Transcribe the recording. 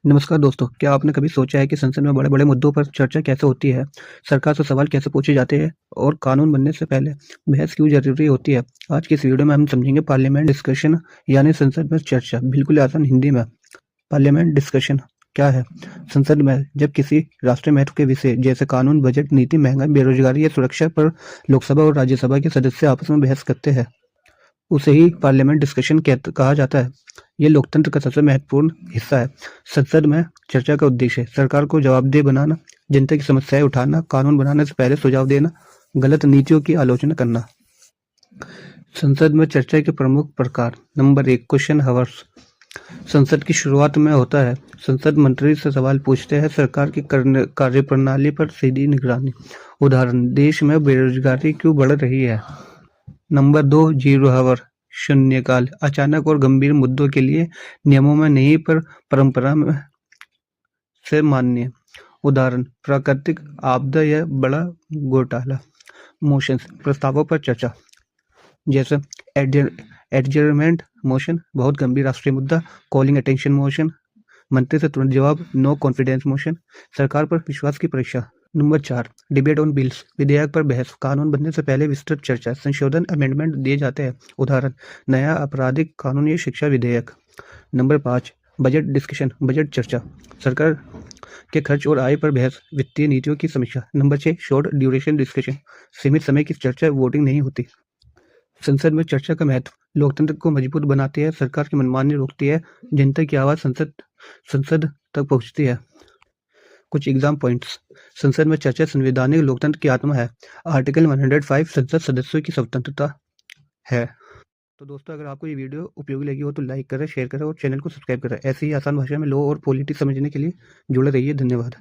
नमस्कार दोस्तों, क्या आपने कभी सोचा है कि संसद में बड़े-बड़े मुद्दों पर चर्चा कैसे होती है? सरकार से सवाल कैसे पूछे जाते हैं और कानून बनने से पहले बहस क्यों ज़रूरी होती है? आज की इस वीडियो में हम समझेंगे पार्लियामेंट डिस्कशन यानी संसद में चर्चा। बिल्कुल आसान हिंदी में। पार्लियामेंट डिस्कशन क्या है? संसद में जब किसी राष्ट्रीय महत्व के विषय जैसे कानून, बजट, नीति, महंगाई, बेरोजगारी या सुरक्षा पर लोकसभा और राज्यसभा के सदस्य आपस में बहस करते हैं, उसे ही पार्लियामेंट डिस्कशन कहा जाता है। ये लोकतंत्र का सबसे महत्वपूर्ण हिस्सा है। संसद में चर्चा का उद्देश्य है सरकार को जवाबदेह बनाना, जनता की समस्याएं उठाना, कानून बनाने से पहले सुझाव देना, गलत नीतियों की आलोचना करना। संसद में चर्चा के प्रमुख प्रकार। Number 1, question hours. संसद की शुरुआत में होता है। संसद मंत्री से सवाल पूछते हैं, सरकार की कार्यप्रणाली पर सीधी निगरानी। उदाहरण, देश में बेरोजगारी क्यों बढ़ रही है? नंबर 2, जीरो हावर। शून्यकाल। अचानक और गंभीर मुद्दों के लिए नियमों में नहीं पर परंपरा में से मान्य। उदाहरण, प्राकृतिक आपदा या बड़ा घोटाला। मोशंस, प्रस्तावों पर चर्चा, जैसे एडजर्नमेंट मोशन, बहुत गंभीर राष्ट्रीय मुद्दा। कॉलिंग अटेंशन मोशन, मंत्री से तुरंत जवाब। नो कॉन्फिडेंस मोशन, सरकार पर विश्वास की परीक्षा। नंबर 4, डिबेट ऑन बिल्स, विधेयक पर बहस। कानून बनने से पहले विस्तृत चर्चा, संशोधन, अमेंडमेंट दिए जाते हैं। उदाहरण, नया आपराधिक कानून या शिक्षा विधेयक। नंबर 5, बजट डिस्कशन, बजट चर्चा, सरकार के खर्च और आय पर बहस, वित्तीय नीतियों की समीक्षा। नंबर 6, शॉर्ट ड्यूरेशन डिस्कशन, सीमित समय की चर्चा, वोटिंग नहीं होती। संसद में चर्चा का महत्व। लोकतंत्र को मजबूत बनाती है, सरकार की मनमानी रोकती है, जनता की आवाज संसद तक पहुंचती है। कुछ एग्जाम पॉइंट्स। संसद में चर्चा संवैधानिक लोकतंत्र की आत्मा है। आर्टिकल 105 संसद सदस्यों की स्वतंत्रता है। तो दोस्तों, अगर आपको ये वीडियो उपयोगी लगी हो तो लाइक करें, शेयर करें और चैनल को सब्सक्राइब करें। ऐसी ही आसान भाषा में लॉ और पॉलिटिक्स समझने के लिए जुड़े रहिए। धन्यवाद।